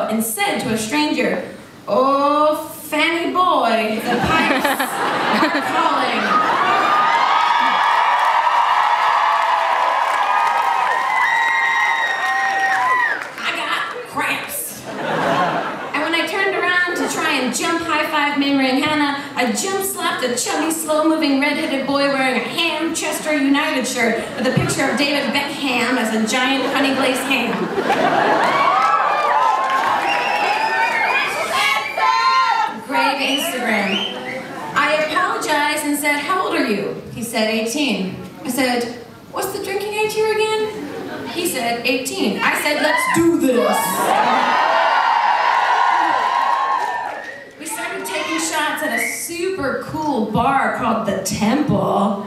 out and said to a stranger, "Oh, Fanny boy, the pipes are calling." I got cramps. And when I turned around to try and jump high-five Mamrie and Hannah, I jump-slapped a chubby, slow-moving, red-headed boy wearing a Ham-Chester United shirt with a picture of David Beckham as a giant honey-glazed ham. Grave Instagram. I apologized and said, "How old are you?" He said, 18. I said, "What's the drinking age here again?" He said, 18. I said, "Let's do this." We started taking shots at a super cool bar called The Temple.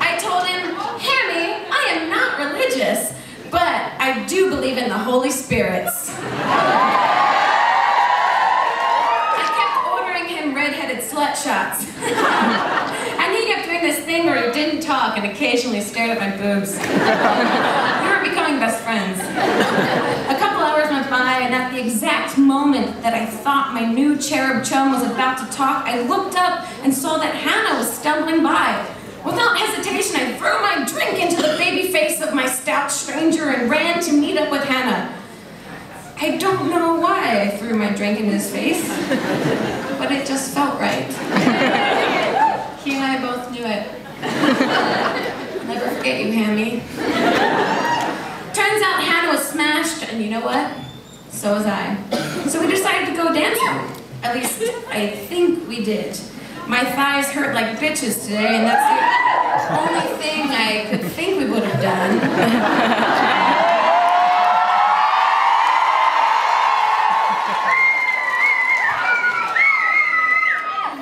I told him, "Hammy, I am not religious, but I do believe in the Holy Spirits." I kept ordering him red-headed slut shots. And he kept doing this thing where he didn't talk and occasionally stared at my boobs. We were becoming best friends. A couple hours went by, and at the exact moment that I thought my new cherub chum was about to talk, I looked up and saw that Hannah was stumbling by. Without hesitation, I threw my drink into the baby face of my stout stranger and ran to meet up with Hannah. I don't know why I threw my drink in his face, but it just felt right. He and I both knew it. Never forget you, Hammy. Turns out Hannah was smashed, and you know what? So was I. So we decided to go dancing. At least, I think we did. My thighs hurt like bitches today, and that's the only thing I could think we would have done.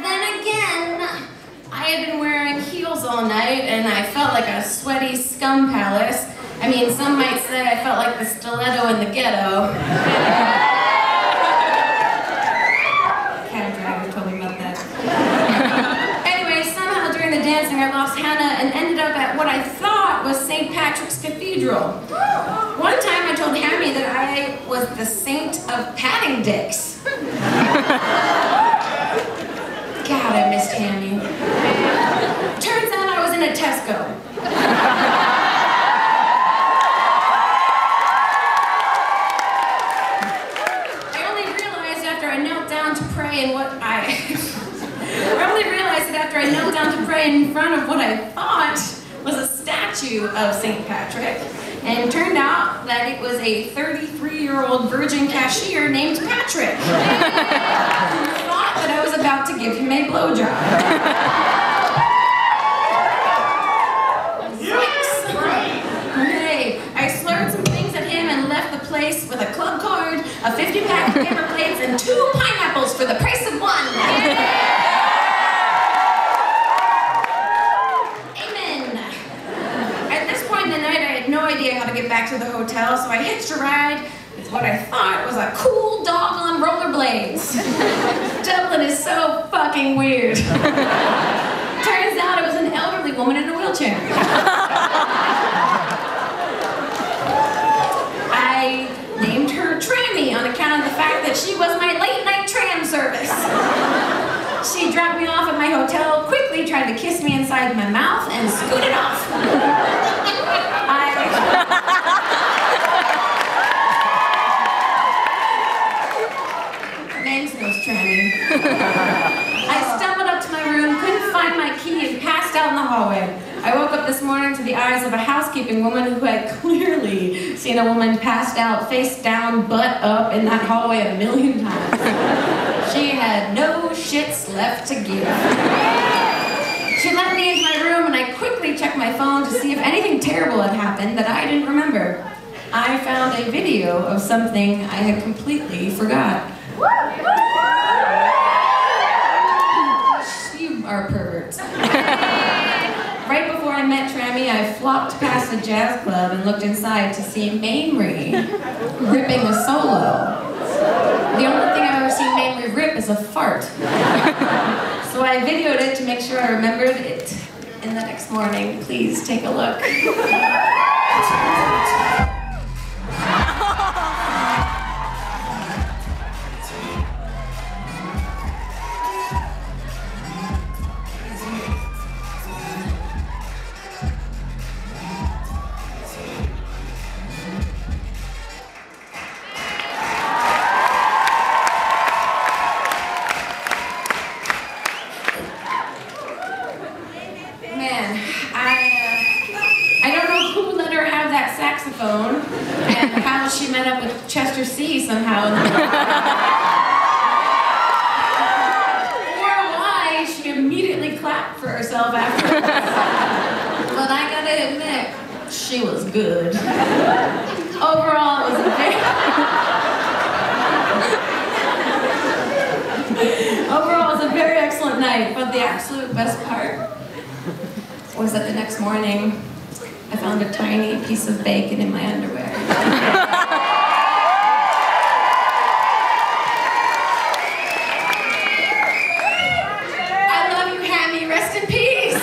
Then again, I had been wearing heels all night, and I felt like a sweaty scum palace. I mean, some might say I felt like the stiletto in the ghetto. Cab driver told me about that. Anyway, somehow during the dancing I lost Hannah and ended up at what I thought was St. Patrick's Cathedral. One time I told Hammy that I was the saint of patting dicks. God, I missed Hammy. Turns out I was in a Tesco. After I knelt down to pray in front of what I thought was a statue of St. Patrick, and it turned out that it was a 33-year-old virgin cashier named Patrick, who thought that I was about to give him a blowjob. Hey, I slurred some things at him and left the place with a club card, a 50-pack of paper plates, and 2 pineapples for the price of 1. How to get back to the hotel, so I hitched a ride with what I thought was a cool dog on rollerblades. Dublin is so fucking weird. Turns out it was an elderly woman in a wheelchair. I named her Trammy on account of the fact that she was my late-night tram service. She dropped me off at my hotel, quickly tried to kiss me inside my mouth, and scooted off. Name's no Trammy. I stumbled up to my room, couldn't find my key, and passed out in the hallway. I woke up this morning to the eyes of a housekeeping woman who had clearly seen a woman passed out, face down, butt up in that hallway 1,000,000 times. She had no shits left to give. She let me into my room, and I quickly checked my phone to see if anything terrible had happened that I didn't remember. I found a video of something I had completely forgot. You are perverts. Right before I met Trammy, I flopped past a jazz club and looked inside to see Mamrie ripping a solo. The only thing I've ever seen Mamrie rip is a fart. So I videoed it to make sure I remembered it. And the next morning, please take a look. phone, and how she met up with Chester C somehow. Or why she immediately clapped for herself afterwards. But I gotta admit, she was good. Overall, it was a very... Overall, it was a very excellent night, but the absolute best part was that the next morning, I found a tiny piece of bacon in my underwear. I love you, Hammy. Rest in peace.